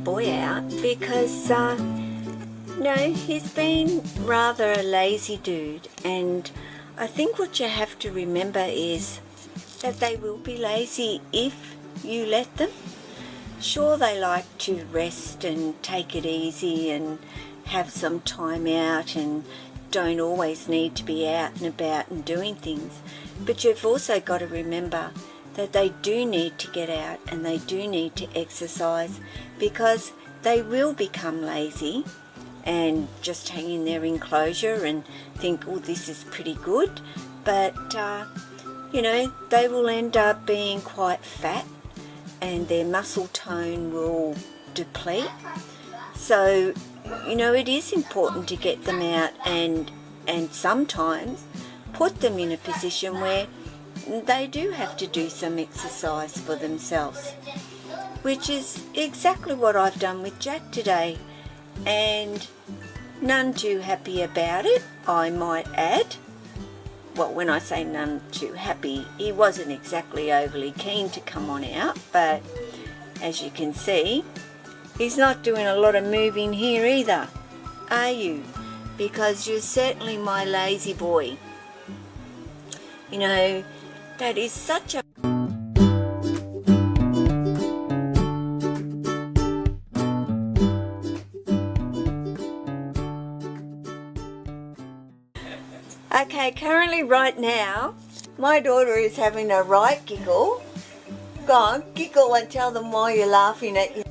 boy out because he's been rather a lazy dude, and I think what you have to remember is that they will be lazy if you let them. Sure, they like to rest and take it easy and have some time out and don't always need to be out and about and doing things, but you've also got to remember that they do need to get out and they do need to exercise, because they will become lazy and just hang in their enclosure and think, oh, this is pretty good, but they will end up being quite fat and their muscle tone will deplete. So it is important to get them out and sometimes put them in a position where they do have to do some exercise for themselves, which is exactly what I've done with Jack today, and none too happy about it, I might add. Well, when I say none too happy, he wasn't exactly overly keen to come on out, but as you can see, he's not doing a lot of moving here either, are you? Because you're certainly my lazy boy. That is such a... Okay, currently right now, my daughter is having a right giggle. Go on, giggle and tell them why you're laughing at you.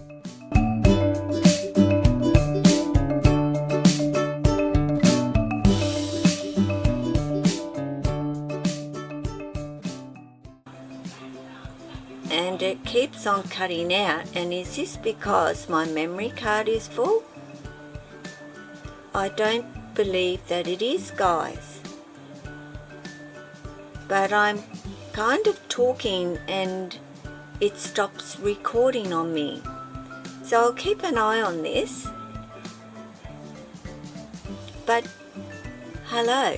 And it keeps on cutting out, and is this because my memory card is full? I don't believe that it is, guys. But I'm kind of talking and it stops recording on me. So I'll keep an eye on this. But hello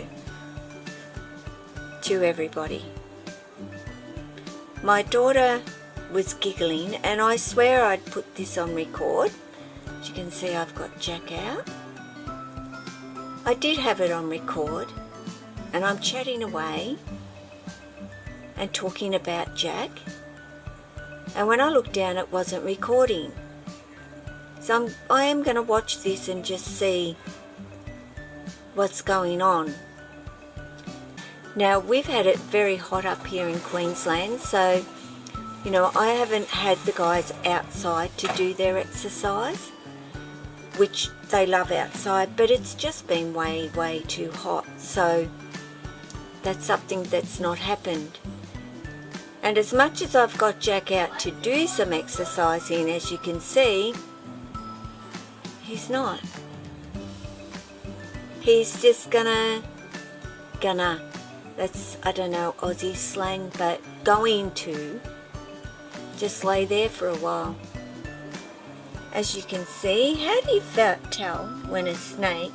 to everybody. My daughter was giggling, and I swear I'd put this on record. As you can see, I've got Jack out. I did have it on record, and I'm chatting away and talking about Jack, and when I looked down it wasn't recording. So I am going to watch this and just see what's going on. Now, we've had it very hot up here in Queensland, so I haven't had the guys outside to do their exercise, which they love outside, but it's just been way too hot, so that's something that's not happened. And as much as I've got Jack out to do some exercising, as you can see, he's not. He's just gonna, that's, I don't know, Aussie slang, but going to just lay there for a while. As you can see, how do you tell when a snake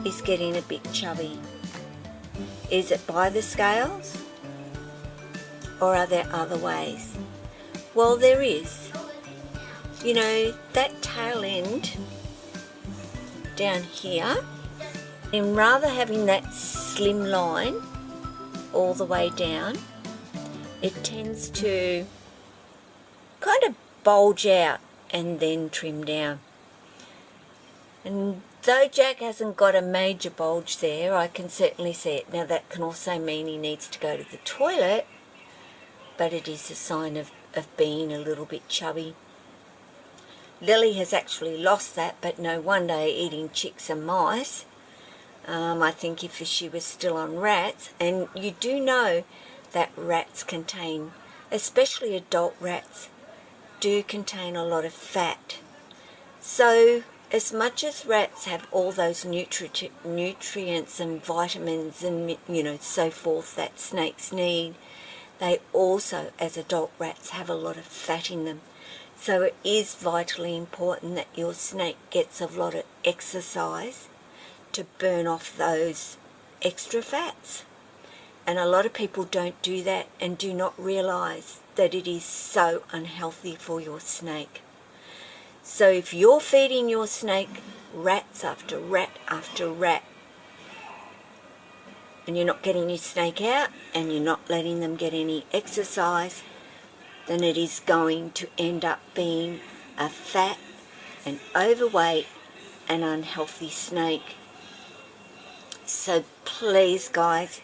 is getting a bit chubby? Is it by the scales? Or are there other ways? Well, there is. That tail end down here, and rather having that slim line all the way down, it tends to kind of bulge out and then trim down. And though Jack hasn't got a major bulge there, I can certainly see it. Now, that can also mean he needs to go to the toilet, but it is a sign of being a little bit chubby. Lily has actually lost that, but no wonder, eating chicks and mice. I think if she was still on rats, and you do know that rats contain, especially adult rats, do contain a lot of fat. So as much as rats have all those nutrients and vitamins and so forth that snakes need, they also, as adult rats, have a lot of fat in them. So it is vitally important that your snake gets a lot of exercise to burn off those extra fats. And a lot of people don't do that and do not realise that it is so unhealthy for your snake. So if you're feeding your snake rats after rat after rat, and you're not getting your snake out and you're not letting them get any exercise, then it is going to end up being a fat and overweight and unhealthy snake. So please guys,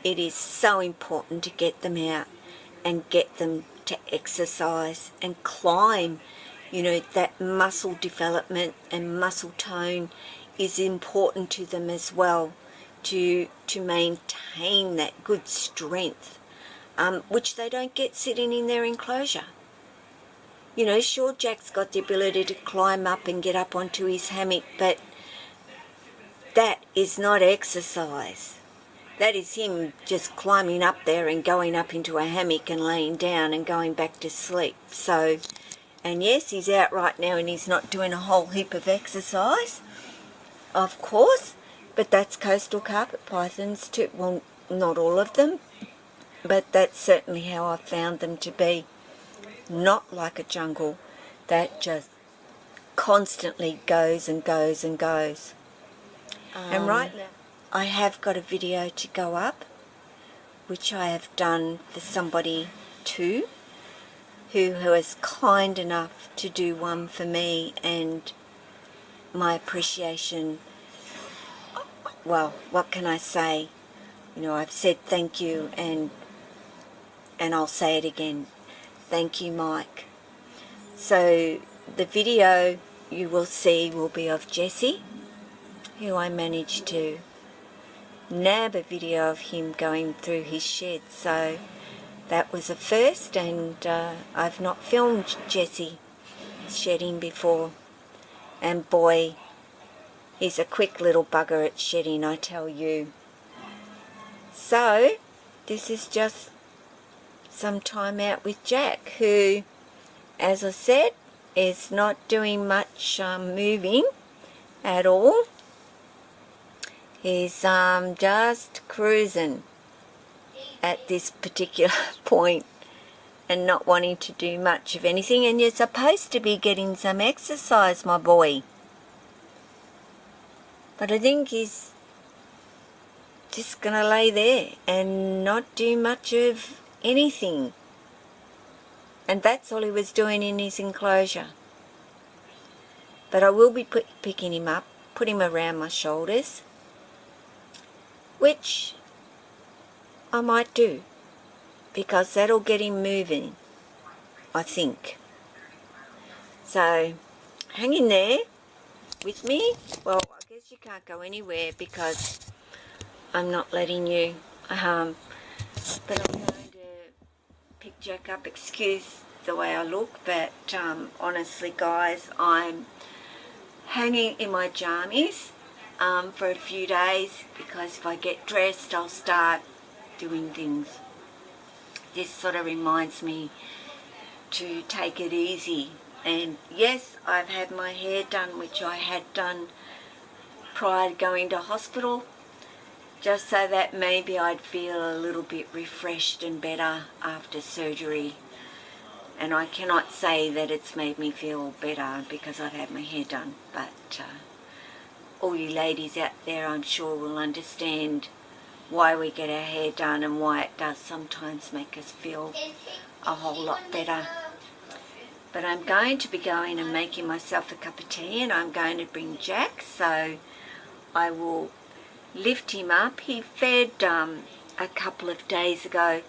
it is so important to get them out and get them to exercise and climb. You know, that muscle development and muscle tone is important to them as well, to maintain that good strength, which they don't get sitting in their enclosure. You know, sure, Jack's got the ability to climb up and get up onto his hammock, but that is not exercise. That is him just climbing up there and going up into a hammock and laying down and going back to sleep. So, and yes, he's out right now and he's not doing a whole heap of exercise, of course, but that's coastal carpet pythons too. Well, not all of them, but that's certainly how I've found them to be. Not like a jungle that just constantly goes and goes and goes. And right now I have got a video to go up, which I have done for somebody too, who was kind enough to do one for me, and my appreciation, well, what can I say? You know, I've said thank you, and I'll say it again. Thank you, Mike. So the video you will see will be of Jesse, who I managed to nab a video of him going through his shed. So that was a first, and I've not filmed Jesse shedding before. And boy, he's a quick little bugger at shedding, I tell you. So this is just some time out with Jack, who, as I said, is not doing much moving at all. He's just cruising at this particular point and not wanting to do much of anything, and you're supposed to be getting some exercise, my boy. But I think he's just going to lay there and not do much of anything. And that's all he was doing in his enclosure. But I will be picking him up, put him around my shoulders, which I might do, because that'll get him moving, I think. So hang in there with me. Well, I guess you can't go anywhere because I'm not letting you, but I'm going to pick Jack up. Excuse the way I look, but honestly guys, I'm hanging in my jammies for a few days, because if I get dressed I'll start doing things. This sort of reminds me to take it easy. And yes, I've had my hair done, which I had done prior to going to hospital, just so that maybe I'd feel a little bit refreshed and better after surgery. And I cannot say that it's made me feel better because I've had my hair done, but all you ladies out there, I'm sure, will understand why we get our hair done and why it does sometimes make us feel a whole lot better. But I'm going to be going and making myself a cup of tea, and I'm going to bring Jack, so I will lift him up. He fed a couple of days ago,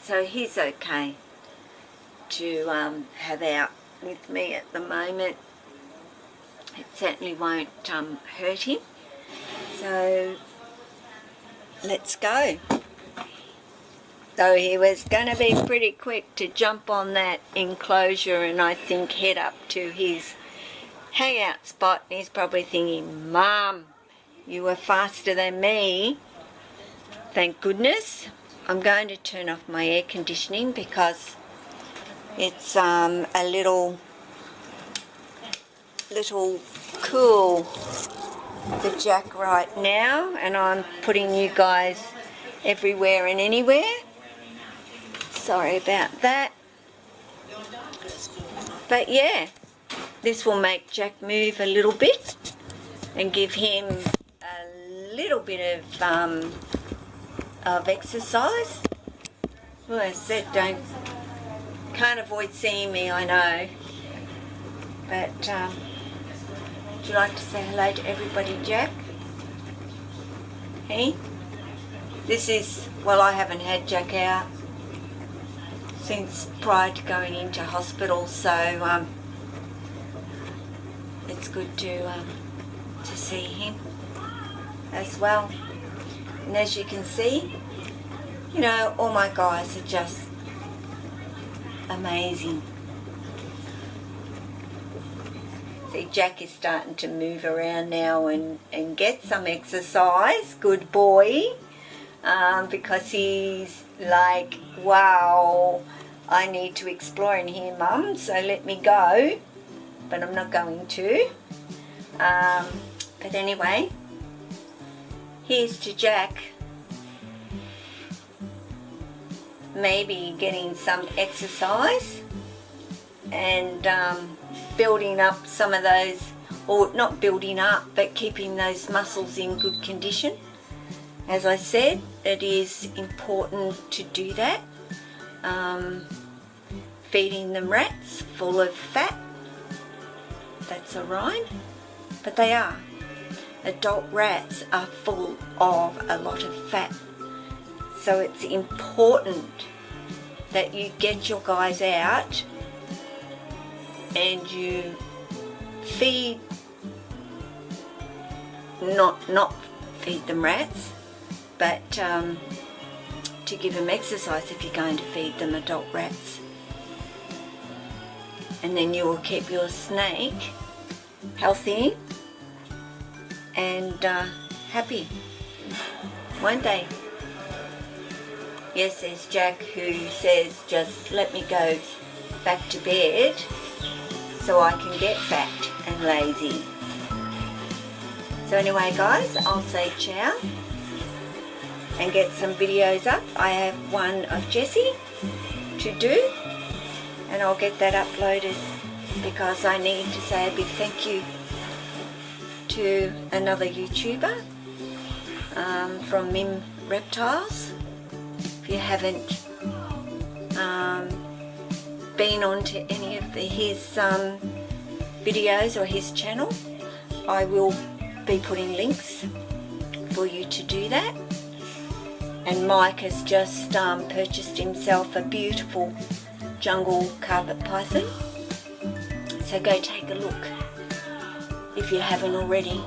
so he's okay to have out with me at the moment. It certainly won't hurt him. So let's go. Though he was going to be pretty quick to jump on that enclosure and I think head up to his hangout spot, and he's probably thinking, Mum, you were faster than me. Thank goodness. I'm going to turn off my air conditioning because it's a little cool for Jack right now, and I'm putting you guys everywhere and anywhere. Sorry about that. But yeah, This will make Jack move a little bit and give him a little bit of exercise. Well, I said can't avoid seeing me, I know. But would you like to say hello to everybody, Jack? Hey? This is, well, I haven't had Jack out since prior to going into hospital, so it's good to see him as well. And as you can see, you know, all my guys are just amazing. See, Jack is starting to move around now and get some exercise. Good boy. Because he's like, wow, I need to explore in here, Mum, so let me go. But I'm not going to. But anyway, here's to Jack maybe getting some exercise and building up some of those, or not building up, but keeping those muscles in good condition. As I said, it is important to do that. Feeding them rats full of fat, that's a rhyme, but they are. Adult rats are full of a lot of fat. So it's important that you get your guys out and you feed, not feed them rats, but to give them exercise if you're going to feed them adult rats. And then you will keep your snake healthy and happy, won't they? Yes, there's Jack who says, just let me go back to bed so I can get fat and lazy. So anyway guys, I'll say ciao and get some videos up. I have one of Jessie to do and I'll get that uploaded because I need to say a big thank you to another YouTuber from Mim Reptiles. If you haven't been onto any of his videos or his channel, I will be putting links for you to do that. And Mike has just purchased himself a beautiful jungle carpet python, so go take a look if you haven't already,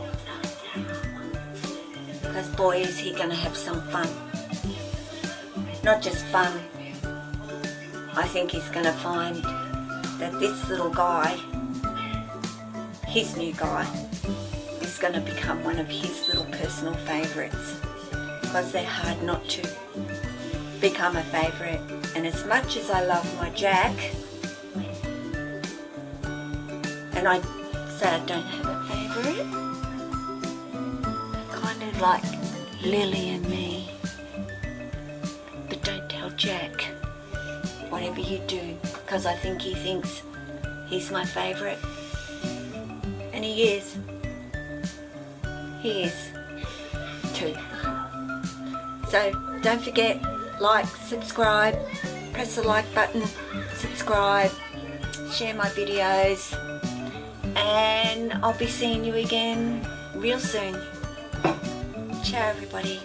because boy is he going to have some fun. Not just fun, I think he's going to find that this little guy, his new guy, is going to become one of his little personal favourites, because they're hard not to become a favourite. And as much as I love my Jack, and I say I don't have a favourite, kind of like Lily and me. But don't tell Jack, whatever you do, because I think he thinks he's my favourite. And he is. He is too. So don't forget, like, subscribe, press the like button, subscribe, share my videos, and I'll be seeing you again real soon. Ciao everybody.